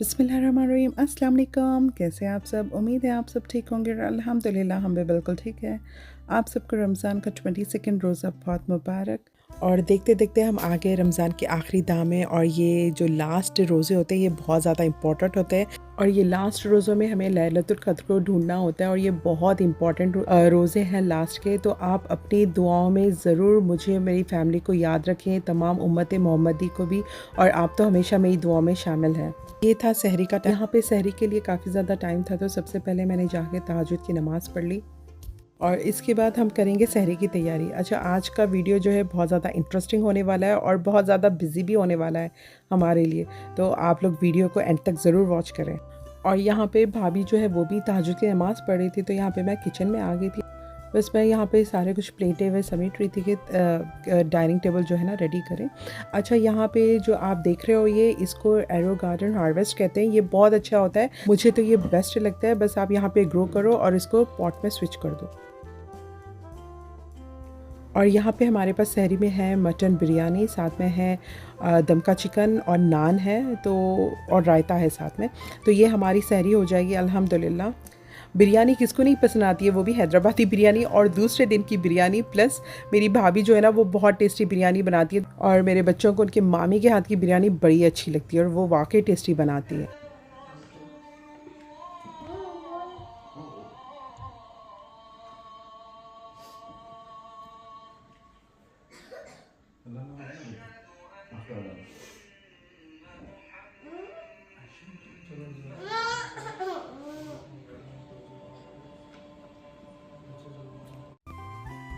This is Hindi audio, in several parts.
बिस्मिल्लाहिर्रहमानिर्रहीम। अस्सलाम वालेकुम। कैसे हैं आप सब? उम्मीद है आप सब ठीक होंगे। अल्हम्दुलिल्लाह हम भी बिल्कुल ठीक है। आप सबको रमज़ान का 22nd रोज़ा बहुत मुबारक। और देखते देखते हम आ गए रमज़ान के आखिरी दाम में, और ये जो लास्ट रोज़े होते हैं ये बहुत ज़्यादा इंपॉर्टेंट होते हैं। और ये लास्ट रोज़ों में हमें लैलतुल क़द्र को ढूंढना होता है, और ये बहुत इंपॉर्टेंट रोज़े हैं लास्ट के। तो आप अपनी दुआओं में ज़रूर मुझे, मेरी फैमिली को याद रखें, तमाम उम्मत मोहम्मदी को भी। और आप तो हमेशा मेरी दुआओं में शामिल हैं। ये था सहरी का टाइम। यहाँ पे सहरी के लिए काफ़ी ज़्यादा टाइम था, तो सबसे पहले मैंने जाके तहज्जुद की नमाज़ पढ़ ली, और इसके बाद हम करेंगे सहरी की तैयारी। अच्छा, आज का वीडियो जो है बहुत ज़्यादा इंटरेस्टिंग होने वाला है और बहुत ज़्यादा बिजी भी होने वाला है हमारे लिए, तो आप लोग वीडियो को एंड तक ज़रूर वॉच करें। और यहाँ पे भाभी जो है वो भी तहज्जुद की नमाज़ पढ़ रही थी, तो यहाँ पे मैं किचन में आ गई थी। बस मैं यहाँ पे सारे कुछ प्लेटें वे समेट रही थी कि डाइनिंग टेबल जो है ना रेडी करें। अच्छा, यहाँ पे जो आप देख रहे हो ये, इसको एरो गार्डन हार्वेस्ट कहते हैं। ये बहुत अच्छा होता है, मुझे तो ये बेस्ट लगता है। बस आप यहाँ पे ग्रो करो और इसको पॉट में स्विच कर दो। और यहाँ पे हमारे पास सहरी में है मटन बिरयानी, साथ में है दम का चिकन और नान है, तो और रायता है साथ में। तो ये हमारी सहरी हो जाएगी अल्हम्दुलिल्लाह। बिरयानी किसको नहीं पसंद आती है, वो भी हैदराबादी बिरयानी, और दूसरे दिन की बिरयानी। प्लस मेरी भाभी जो है ना वो बहुत टेस्टी बिरयानी बनाती है, और मेरे बच्चों को उनके मामी के हाथ की बिरयानी बड़ी अच्छी लगती है, और वो वाकई टेस्टी बनाती है।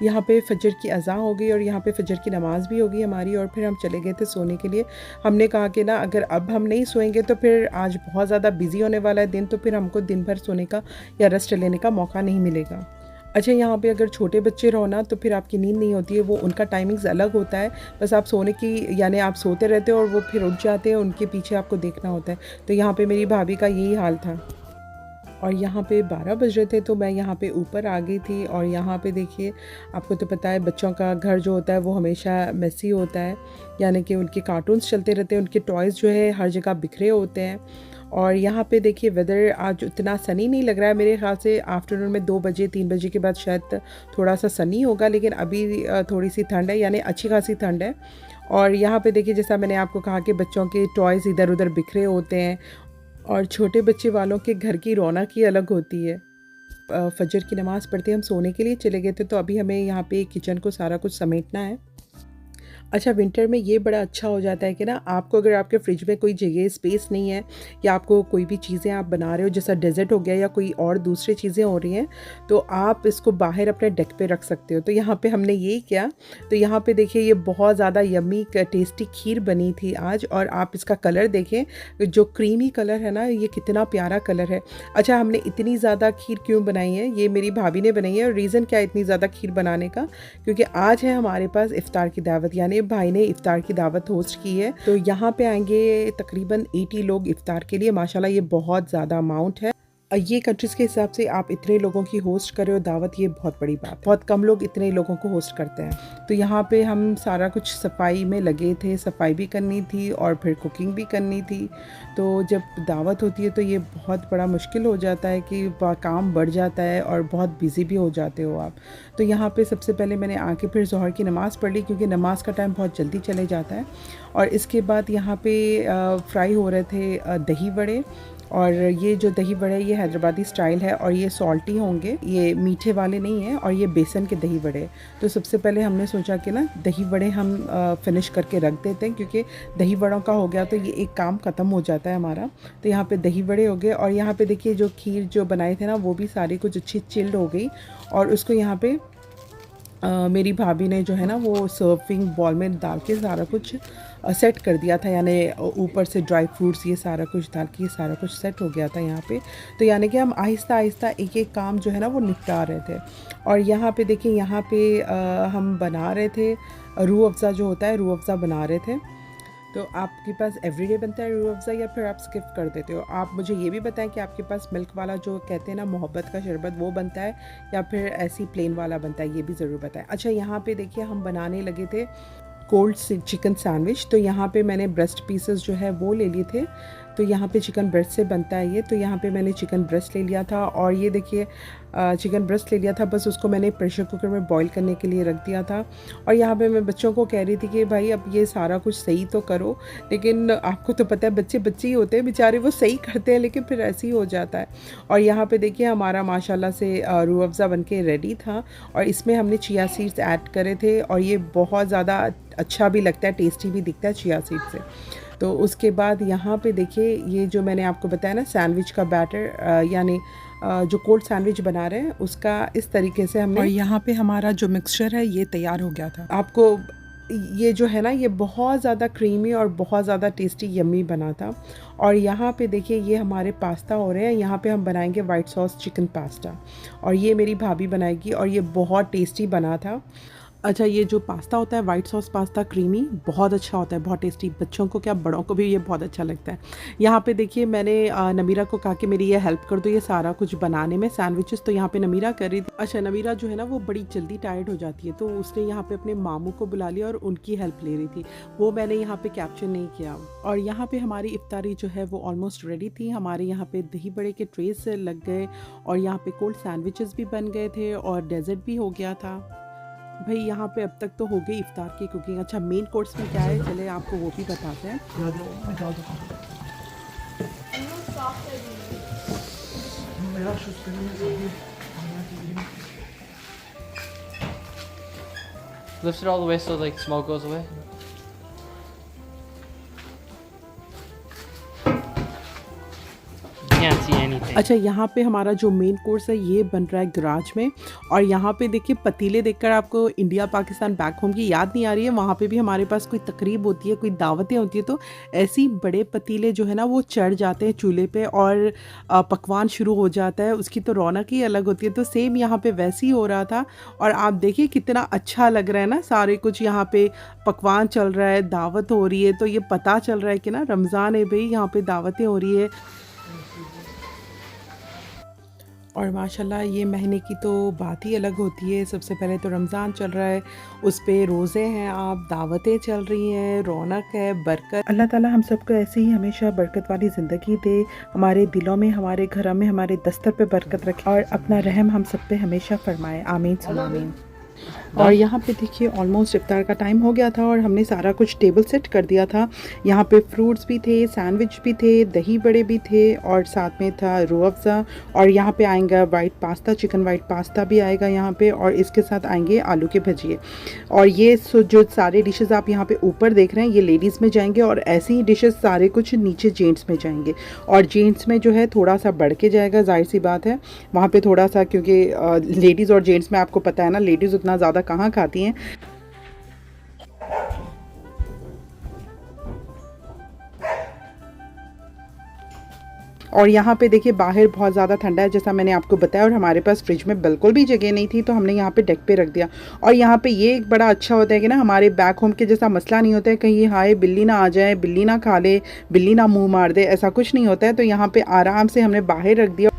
यहाँ पे फजर की अज़ान हो गई, और यहाँ पे फजर की नमाज़ भी हो गई हमारी, और फिर हम चले गए थे सोने के लिए। हमने कहा कि ना अगर अब हम नहीं सोएंगे तो फिर आज बहुत ज़्यादा बिजी होने वाला है दिन, तो फिर हमको दिन भर सोने का या रेस्ट लेने का मौका नहीं मिलेगा। अच्छा, यहाँ पे अगर छोटे बच्चे रहो ना तो फिर आपकी नींद नहीं होती है, वो उनका टाइमिंग्स अलग होता है। बस आप सोने की, यानी आप सोते रहते हो और वो फिर उठ जाते हैं, उनके पीछे आपको देखना होता है। तो यहाँ पे मेरी भाभी का यही हाल था। और यहाँ पे 12 बज रहे थे, तो मैं यहाँ पे ऊपर आ गई थी। और यहाँ पे देखिए, आपको तो पता है बच्चों का घर जो होता है वो हमेशा मेसी होता है, यानी कि उनके कार्टून्स चलते रहते हैं, उनके टॉयज़ जो है हर जगह बिखरे होते हैं। और यहाँ पे देखिए वेदर आज उतना सनी नहीं लग रहा है, मेरे ख्याल से आफ्टरनून में 2 बजे 3 बजे के बाद शायद थोड़ा सा सनी होगा, लेकिन अभी थोड़ी सी ठंड है, यानी अच्छी खासी ठंड है। और यहाँ पे देखिए, जैसा मैंने आपको कहा कि बच्चों के टॉयज़ इधर उधर बिखरे होते हैं, और छोटे बच्चे वालों के घर की रौनक ही अलग होती है। फजर की नमाज़ पढ़ते हम सोने के लिए चले गए थे, तो अभी हमें यहाँ पे किचन को सारा कुछ समेटना है। अच्छा, विंटर में ये बड़ा अच्छा हो जाता है कि ना आपको, अगर आपके फ्रिज में कोई जगह स्पेस नहीं है, या आपको कोई भी चीज़ें आप बना रहे हो, जैसा डेज़र्ट हो गया या कोई और दूसरी चीज़ें हो रही हैं, तो आप इसको बाहर अपने डेक पे रख सकते हो। तो यहाँ पे हमने यही किया। तो यहाँ पे देखिए, ये बहुत ज़्यादा यम्मी टेस्टी खीर बनी थी आज, और आप इसका कलर देखें, जो क्रीमी कलर है ना, ये कितना प्यारा कलर है। अच्छा, हमने इतनी ज़्यादा खीर क्यों बनाई है, ये मेरी भाभी ने बनाई है। और रीज़न क्या है इतनी ज़्यादा खीर बनाने का, क्योंकि आज है हमारे पास इफ्तार की दावत, यानी भाई ने इफ्तार की दावत होस्ट की है। तो यहाँ पे आएंगे तकरीबन 80 लोग इफ्तार के लिए। माशाल्लाह ये बहुत ज़्यादा अमाउंट है। ये कंट्रीज़ के हिसाब से आप इतने लोगों की होस्ट कर रहे हो दावत, ये बहुत बड़ी बात है। बहुत कम लोग इतने लोगों को होस्ट करते हैं। तो यहाँ पे हम सारा कुछ सफाई में लगे थे, सफाई भी करनी थी और फिर कुकिंग भी करनी थी। तो जब दावत होती है तो ये बहुत बड़ा मुश्किल हो जाता है कि काम बढ़ जाता है और बहुत बिज़ी भी हो जाते हो आप। तो यहाँ पे सबसे पहले मैंने आके फिर ज़ोहर की नमाज़ पढ़ ली, क्योंकि नमाज का टाइम बहुत जल्दी चले जाता है। और इसके बाद यहाँ पे फ्राई हो रहे थे दही बड़े। और ये जो दही बड़े ये हैदराबादी स्टाइल है, और ये सॉल्टी होंगे, ये मीठे वाले नहीं हैं, और ये बेसन के दही बड़े। तो सबसे पहले हमने सोचा कि ना दही बड़े हम फिनिश करके रख देते हैं, क्योंकि दही बड़ों का हो गया तो ये एक काम ख़त्म हो जाता है हमारा। तो यहाँ पे दही बड़े हो गए, और यहाँ पे देखिए जो खीर जो बनाए थे ना वो भी सारी कुछ अच्छी चिल्ड हो गई। और उसको यहाँ पे मेरी भाभी ने जो है ना वो सर्विंग बॉल में डाल के सारा कुछ सेट कर दिया था, यानी ऊपर से ड्राई फ्रूट्स ये सारा कुछ डाल के ये सारा कुछ सेट हो गया था यहाँ पे। तो यानी कि हम आहिस्ता आहिस्ता एक एक काम जो है ना वो निपटा रहे थे। और यहाँ पे देखिए, यहाँ पे हम बना रहे थे रूह अफ़ज़ा, जो होता है रूह अफ़ज़ा बना रहे थे। तो आपके पास एवरीडे बनता है रूह अफ़ज़ा, या फिर आप स्किप कर देते हो? आप मुझे ये भी बताएं कि आपके पास मिल्क वाला जो कहते हैं ना मोहब्बत का शरबत, वो बनता है या फिर ऐसी प्लेन वाला बनता है, ये भी ज़रूर बताएं। अच्छा, यहाँ पे देखिए हम बनाने लगे थे कोल्ड चिकन सैंडविच। तो यहाँ पे मैंने ब्रेस्ट पीसेस जो है वो ले लिए थे, तो यहाँ पे चिकन ब्रेस्ट से बनता है ये। तो यहाँ पे मैंने चिकन ब्रेस्ट ले लिया था और ये देखिए चिकन ब्रेस्ट ले लिया था, बस उसको मैंने प्रेशर कुकर में बॉईल करने के लिए रख दिया था। और यहाँ पे मैं बच्चों को कह रही थी कि भाई अब ये सारा कुछ सही तो करो, लेकिन आपको तो पता है बच्चे बच्चे ही होते हैं बेचारे, वो सही करते हैं लेकिन फिर ऐसे ही हो जाता है। और यहाँ पे देखिए हमारा माशाल्लाह से रूह अफ़ज़ा बन के रेडी था और इसमें हमने चिया सीड्स ऐड करे थे और ये बहुत ज़्यादा अच्छा भी लगता है, टेस्टी भी दिखता है चिया सीड से। तो उसके बाद यहाँ पे देखिए ये जो मैंने आपको बताया ना सैंडविच का बैटर, यानी जो कोल्ड सैंडविच बना रहे हैं उसका इस तरीके से हमने, और यहाँ पे हमारा जो मिक्सचर है ये तैयार हो गया था। आपको ये जो है ना ये बहुत ज़्यादा क्रीमी और बहुत ज़्यादा टेस्टी यम्मी बना था। और यहाँ पे देखिए ये हमारे पास्ता हो रहे हैं, यहाँ पे हम बनाएंगे वाइट सॉस चिकन पास्ता और ये मेरी भाभी बनाएगी और ये बहुत टेस्टी बना था। अच्छा, ये जो पास्ता होता है वाइट सॉस पास्ता क्रीमी बहुत अच्छा होता है, बहुत टेस्टी, बच्चों को क्या बड़ों को भी ये बहुत अच्छा लगता है। यहाँ पे देखिए मैंने नमीरा को कहा कि मेरी ये हेल्प कर दो ये सारा कुछ बनाने में सैंडविचेस, तो यहाँ पे नमीरा कर रही थी। अच्छा, नमीरा जो है ना वो बड़ी जल्दी टायर्ड हो जाती है, तो उसने यहाँ पे अपने मामू को बुला लिया और उनकी हेल्प ले रही थी, वो मैंने यहाँ पे कैप्चर नहीं किया। और यहाँ पे हमारी इफ्तारी जो है वो ऑलमोस्ट रेडी थी। हमारे यहाँ पे दही बड़े के ट्रेस लग गए और यहाँ पे कोल्ड सैंडविचेस भी बन गए थे और डेजर्ट भी हो गया था। भाई यहाँ पे अब तक तो हो गई इफ्तार की कुकिंग। अच्छा, मेन कोर्स में क्या है चले आपको वो भी बताते हैं। Lift it all the way so like smoke goes away. Can't see anything. अच्छा, यहाँ पे हमारा जो मेन कोर्स है ये बन रहा है गराज में। और यहाँ पे देखिए पतीले देखकर आपको इंडिया पाकिस्तान बैक होम की याद नहीं आ रही है। वहाँ पे भी हमारे पास कोई तकरीब होती है, कोई दावतें होती है, तो ऐसी बड़े पतीले जो है ना वो चढ़ जाते हैं चूल्हे पे और पकवान शुरू हो जाता है, उसकी तो रौनक ही अलग होती है। तो सेम यहाँ पे वैसे ही हो रहा था और आप देखिए कितना अच्छा लग रहा है ना, सारे कुछ यहाँ पे पकवान चल रहा है, दावत हो रही है, तो ये पता चल रहा है कि ना रमज़ान है भाई, यहाँ पे दावतें हो रही है। और माशाल्लाह ये महीने की तो बात ही अलग होती है। सबसे पहले तो रमज़ान चल रहा है, उस पे रोज़े हैं, आप दावतें चल रही हैं, रौनक है, बरकत। अल्लाह ताला हम सबको ऐसे ही हमेशा बरकत वाली ज़िंदगी दे, हमारे दिलों में, हमारे घरों में, हमारे दस्तर पे बरकत रखे और अपना रहम हम सब पे हमेशा फरमाए, आमीन सुम्मा आमीन। और यहाँ पे देखिए ऑलमोस्ट इफ्तार का टाइम हो गया था और हमने सारा कुछ टेबल सेट कर दिया था। यहाँ पे फ्रूट्स भी थे, सैंडविच भी थे, दही बड़े भी थे और साथ में था रूह अफ़ज़ा। और यहाँ पे आएगा white pasta, chicken white pasta भी आएगा यहाँ पे और इसके साथ आएंगे आलू के भजिए। और ये जो सारे डिशेस आप यहाँ पे ऊपर देख रहे हैं ये लेडीज़ में जाएंगे और ऐसे ही डिशेस सारे कुछ नीचे जेंट्स में जाएंगे। और जेंट्स में जो है थोड़ा सा बढ़ के जाएगा, जाहिर सी बात है वहाँ पे थोड़ा सा, क्योंकि लेडीज़ और जेंट्स में आपको पता है ना लेडीज़ उतना ज़्यादा कहाँ खाती हैं। और यहाँ पे देखिए बाहर बहुत ज़्यादा ठंडा है जैसा मैंने आपको बताया और हमारे पास फ्रिज में बिल्कुल भी जगह नहीं थी, तो हमने यहाँ पे डेक पे रख दिया। और यहाँ पे ये एक बड़ा अच्छा होता है कि ना हमारे बैक होम के जैसा मसला नहीं होता है कहीं हाय बिल्ली ना आ जाए, बिल्ली ना खा ले, बिल्ली ना मुँह मार दे, ऐसा कुछ नहीं होता है। तो यहाँ पे आराम से हमने बाहर रख दिया।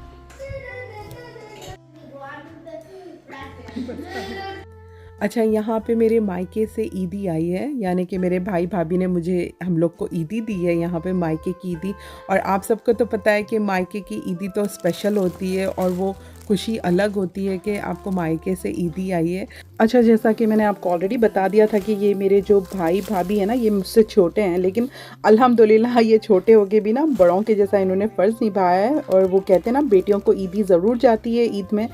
अच्छा, यहाँ पे मेरे मायके से ईदी आई है, यानी कि मेरे भाई भाभी ने मुझे हम लोग को ईदी दी है यहाँ पे, मायके की ईदी। और आप सबको तो पता है कि मायके की ईदी तो स्पेशल होती है और वो खुशी अलग होती है कि आपको मायके से ईदी आई है। अच्छा, जैसा कि मैंने आपको ऑलरेडी बता दिया था कि ये मेरे जो भाई भाभी हैं ना ये मुझसे छोटे हैं, लेकिन अल्हम्दुलिल्लाह ये छोटे होके भी ना बड़ों के जैसा इन्होंने फ़र्ज़ निभाया है। और वो कहते हैं ना बेटियों को ईदी ज़रूर जाती है ईद में,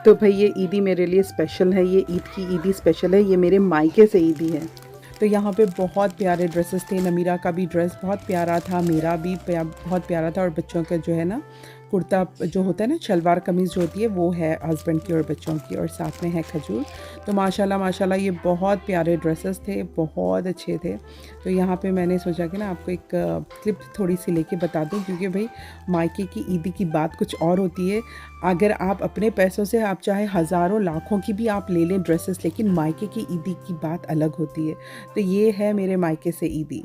तो भाई ये ईदी मेरे लिए स्पेशल है, ये ईद की ईदी स्पेशल है, ये मेरे मायके से ईदी है। तो यहाँ पे बहुत प्यारे ड्रेसेस थे, नमीरा का भी ड्रेस बहुत प्यारा था, मेरा भी बहुत प्यारा था। और बच्चों का जो है ना कुर्ता जो होता है ना शलवार कमीज़ जो होती है वो है हस्बैंड की और बच्चों की, और साथ में है खजूर। तो माशाल्लाह माशाल्लाह ये बहुत प्यारे ड्रेसेस थे, बहुत अच्छे थे। तो यहाँ पे मैंने सोचा कि ना आपको एक क्लिप थोड़ी सी लेके बता दूँ, क्योंकि भाई मायके की ईदी की बात कुछ और होती है। अगर आप अपने पैसों से आप चाहे हज़ारों लाखों की भी आप ले लें ड्रेसेस, लेकिन मायके की ईदी की बात अलग होती है। तो ये है मेरे मायके से ईदी।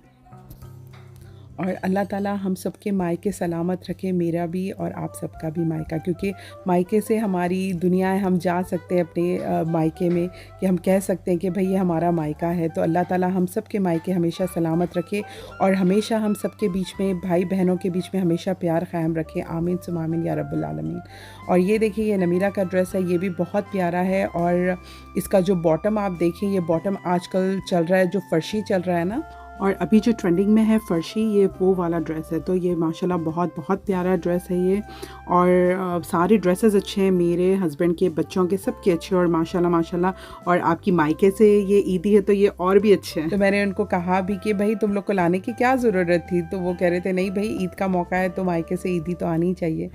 और अल्लाह ताला हम सबके मायके सलामत रखे, मेरा भी और आप सबका भी मायका, क्योंकि मायके से हमारी दुनिया है, हम जा सकते हैं अपने मायके में कि हम कह सकते हैं कि भाई ये हमारा मायका है। तो अल्लाह ताला हम सब के मायके हमेशा सलामत रखे और हमेशा हम सब के बीच में, भाई बहनों के बीच में हमेशा प्यार क़ायम रखे। आमीन सुम्मा आमीन या रब्बुल आलमीन। और ये देखिए ये नमीरा का ड्रेस है, ये भी बहुत प्यारा है। और इसका जो बॉटम आप देखिए, ये बॉटम आजकल चल रहा है, जो फ़र्शी चल रहा है ना, और अभी जो ट्रेंडिंग में है फ़र्शी, ये वो वाला ड्रेस है। तो ये माशाल्लाह बहुत बहुत प्यारा ड्रेस है ये। और सारे ड्रेसेस अच्छे हैं, मेरे हस्बैंड के, बच्चों के, सब के अच्छे। और माशाल्लाह माशाल्लाह, और आपकी मायके से ये ईदी है तो ये और भी अच्छे हैं। तो मैंने उनको कहा भी कि भाई तुम लोग को लाने की क्या ज़रूरत थी, तो वो कह रहे थे नहीं भाई ईद का मौका है तो मायके से ईदी तो आनी ही चाहिए।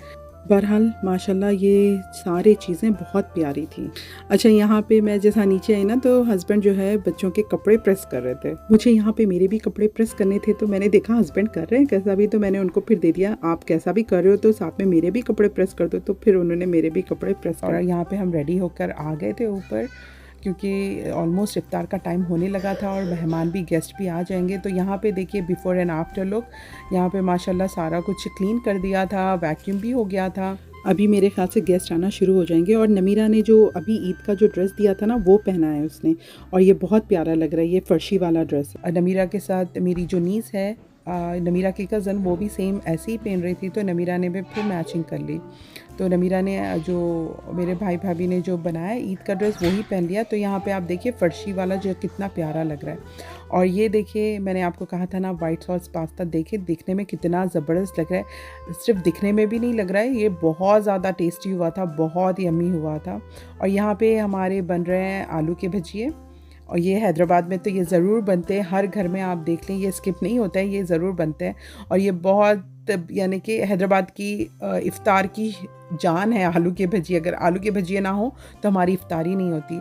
बहरहाल माशाल्लाह ये सारी चीज़ें बहुत प्यारी थी। अच्छा, यहाँ पे मैं जैसा नीचे आई ना, तो हस्बैंड जो है बच्चों के कपड़े प्रेस कर रहे थे। मुझे यहाँ पे मेरे भी कपड़े प्रेस करने थे, तो मैंने देखा हस्बैंड कर रहे हैं कैसा भी, तो मैंने उनको फिर दे दिया, आप कैसा भी कर रहे हो तो साथ में मेरे भी कपड़े प्रेस कर दो। तो फिर उन्होंने मेरे भी कपड़े प्रेस कर। और यहाँ पर हम रेडी होकर आ गए थे ऊपर, क्योंकि ऑलमोस्ट इफ्तार का टाइम होने लगा था और मेहमान भी, गेस्ट भी आ जाएंगे। तो यहाँ पे देखिए बिफ़ोर एंड आफ्टर लुक, यहाँ पे माशाल्लाह सारा कुछ क्लीन कर दिया था, वैक्यूम भी हो गया था। अभी मेरे ख्याल से गेस्ट आना शुरू हो जाएंगे। और नमीरा ने जो अभी ईद का जो ड्रेस दिया था ना, वो पहना है उसने, और ये बहुत प्यारा लग रहा है, ये फ़र्शी वाला ड्रेस। नमीरा के साथ मेरी जो नीस है, नमीरा की कज़न, वो भी सेम ऐसे ही पहन रही थी, तो नमीरा ने भी फिर मैचिंग कर ली। तो नमीरा ने, जो मेरे भाई भाभी ने जो बनाया ईद का ड्रेस, वही पहन लिया। तो यहाँ पे आप देखिए फ़र्शी वाला जो कितना प्यारा लग रहा है। और ये देखिए मैंने आपको कहा था ना, वाइट सॉस पास्ता, देखिए दिखने में कितना ज़बरदस्त लग रहा है। सिर्फ दिखने में भी नहीं लग रहा है, ये बहुत ज़्यादा टेस्टी हुआ था, बहुत यम्मी हुआ था। और यहाँ पे हमारे बन रहे हैं आलू के भजिए, और ये हैदराबाद में तो ये ज़रूर बनते हैं, हर घर में आप देख लें, ये स्किप नहीं होता है, ये ज़रूर बनते हैं। और ये बहुत, यानी कि हैदराबाद की इफ़्तार की जान है आलू के भजिए। अगर आलू के भजिए ना हो तो हमारी इफ़्तारी नहीं होती।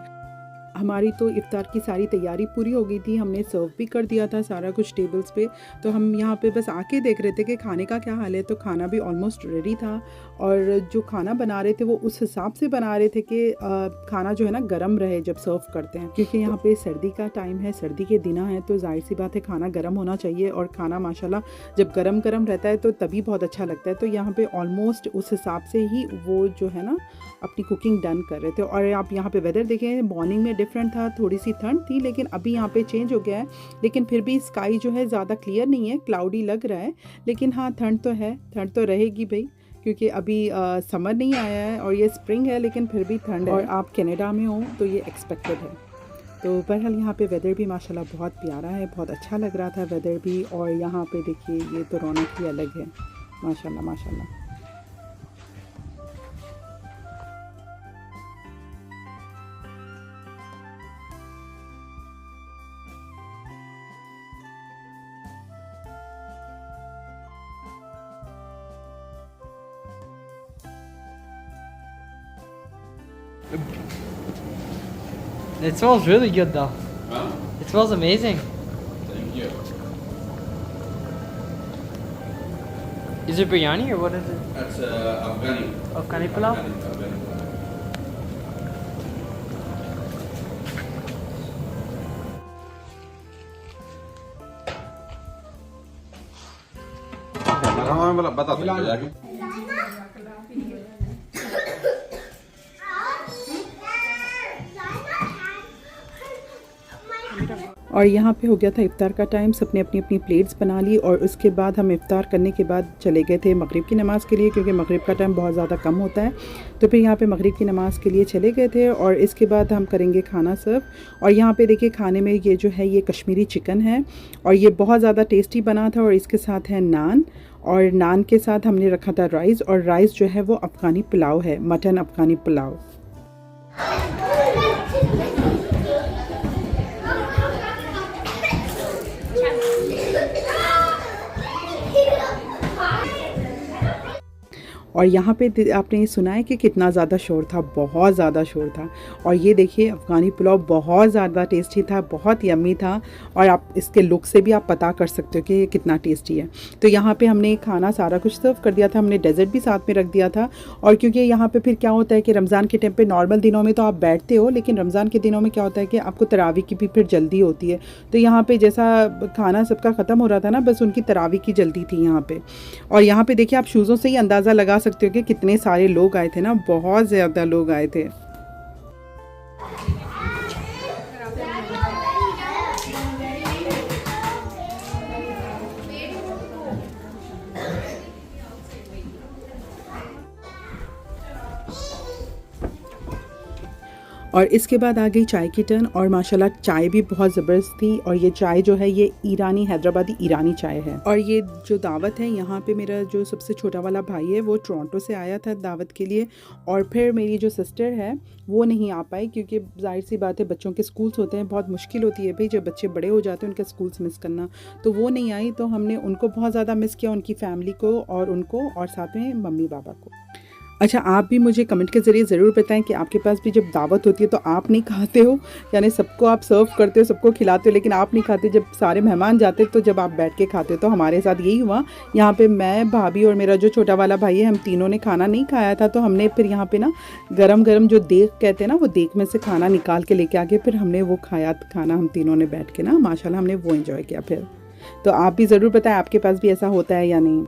हमारी तो इफ़्तार की सारी तैयारी पूरी हो गई थी, हमने सर्व भी कर दिया था सारा कुछ टेबल्स पे। तो हम यहाँ पे बस आके देख रहे थे कि खाने का क्या हाल है। तो खाना भी ऑलमोस्ट रेडी था, और जो खाना बना रहे थे वो उस हिसाब से बना रहे थे कि खाना जो है ना गर्म रहे जब सर्व करते हैं, क्योंकि यहाँ पे सर्दी का टाइम है, सर्दी के दिन हैं, तो जाहिर सी बात है खाना गर्म होना चाहिए। और खाना माशाल्लाह जब गरम गरम रहता है तो तभी बहुत अच्छा लगता है। तो यहाँ पे ऑलमोस्ट उस हिसाब से ही वो जो है ना अपनी कुकिंग डन कर रहे थे। और आप यहाँ पे वेदर देखें, मॉर्निंग में डिफरेंट था, थोड़ी सी ठंड थी, लेकिन अभी यहाँ पे चेंज हो गया है। लेकिन फिर भी स्काई जो है ज़्यादा क्लियर नहीं है, क्लाउडी लग रहा है, लेकिन हाँ ठंड तो है, ठंड तो रहेगी भाई, क्योंकि अभी समर नहीं आया है और ये स्प्रिंग है, लेकिन फिर भी ठंड है। और आप कनाडा में हो तो ये एक्सपेक्टेड है। तो बहरहाल यहाँ पे वेदर भी माशाल्लाह बहुत प्यारा है, बहुत अच्छा लग रहा था वेदर भी। और यहाँ पे देखिए ये तो रौनक ही अलग है, माशाल्लाह माशाल्लाह। It smells really good though. Huh? It smells amazing. Thank you. Is it biryani or what is it? That's Afghani. Afghani pulao? Afghani pulao. बता दो जाके। और यहाँ पे हो गया था इफ्तार का टाइम, सबने अपनी अपनी प्लेट्स बना ली। और उसके बाद हम इफ्तार करने के बाद चले गए थे मगरिब की नमाज़ के लिए, क्योंकि मगरिब का टाइम बहुत ज़्यादा कम होता है। तो फिर यहाँ पे मगरिब की नमाज़ के लिए चले गए थे, और इसके बाद हम करेंगे खाना सर्व। और यहाँ पे देखिए खाने में ये जो है ये कश्मीरी चिकन है, और ये बहुत ज़्यादा टेस्टी बना था। और इसके साथ है नान, और नान के साथ हमने रखा था राइस, और राइस जो है वो अफ़गानी पुलाव है, मटन अफ़गानी पुलाव। और यहाँ पे आपने सुना है कि कितना ज़्यादा शोर था, बहुत ज़्यादा शोर था। और ये देखिए अफ़गानी पुलाव बहुत ज़्यादा टेस्टी था, बहुत यम्मी था। और आप इसके लुक से भी आप पता कर सकते हो कि ये कितना टेस्टी है। तो यहाँ पे हमने खाना सारा कुछ सर्व कर दिया था, हमने डेज़र्ट भी साथ में रख दिया था। और क्योंकि यहाँ पे फिर क्या होता है कि रमज़ान के टाइम पे नॉर्मल दिनों में तो आप बैठते हो, लेकिन रमज़ान के दिनों में क्या होता है कि आपको तरावी की भी फिर जल्दी होती है। तो यहाँ पे जैसा खाना सबका ख़त्म हो रहा था ना, बस उनकी तरावी की जल्दी थी यहाँ पे। और यहाँ पे देखिए आप शूज़ों से ही अंदाज़ा लगा सकते हो कि कितने सारे लोग आए थे ना, बहुत ज़्यादा लोग आए थे। और इसके बाद आ गई चाय की टर्न। और माशाल्लाह चाय भी बहुत ज़बरदस्त थी। और ये चाय जो है ये ईरानी, हैदराबादी ईरानी चाय है। और ये जो दावत है, यहाँ पे मेरा जो सबसे छोटा वाला भाई है वो टोरंटो से आया था दावत के लिए। और फिर मेरी जो सिस्टर है वो नहीं आ पाई, क्योंकि जाहिर सी बात है बच्चों के स्कूल्स होते हैं, बहुत मुश्किल होती है भाई जब बच्चे बड़े हो जाते हैं उनके स्कूल्स मिस करना। तो वो नहीं आई, तो हमने उनको बहुत ज़्यादा मिस किया, उनकी फैमिली को और उनको, और साथ में मम्मी पापा को। अच्छा, आप भी मुझे कमेंट के ज़रिए ज़रूर बताएं कि आपके पास भी जब दावत होती है तो आप नहीं खाते हो, यानी सबको आप सर्व करते हो, सबको खिलाते हो, लेकिन आप नहीं खाते। जब सारे मेहमान जाते तो जब आप बैठ के खाते हो, तो हमारे साथ यही हुआ। यहाँ पे मैं, भाभी और मेरा जो छोटा वाला भाई है, हम तीनों ने खाना नहीं खाया था। तो हमने फिर यहाँ पे ना गरम गरम जो देख कहते हैं ना, वो देख में से खाना निकाल के लेके आके फिर हमने वो खाया खाना, हम तीनों ने बैठ के ना, माशाल्लाह हमने वो एंजॉय किया। फिर तो आप भी ज़रूर बताएं आपके पास भी ऐसा होता है या नहीं।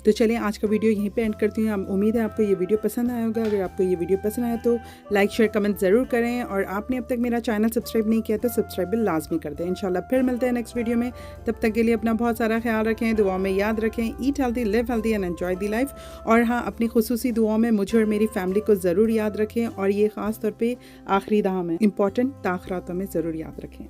तो चलिए आज का वीडियो यहीं पे एंड करती हूँ। उम्मीद है आपको ये वीडियो पसंद आया होगा। अगर आपको ये वीडियो पसंद आया तो लाइक शेयर कमेंट ज़रूर करें। और आपने अब तक मेरा चैनल सब्सक्राइब नहीं किया तो सब्सक्राइब भी लाजमी कर दें। इंशाल्लाह फिर मिलते हैं नेक्स्ट वीडियो में। तब तक के लिए अपना बहुत सारा ख्याल रखें, दुआ में याद रखें, eat healthy, live healthy and enjoy the life. और हाँ, अपनी खुसूसी दुआ में मुझे और मेरी फैमिली को ज़रूर याद रखें। और ये ख़ास तौर पर आखिरी दहा में इंपॉर्टेंट ताख़रातों में ज़रूर याद रखें।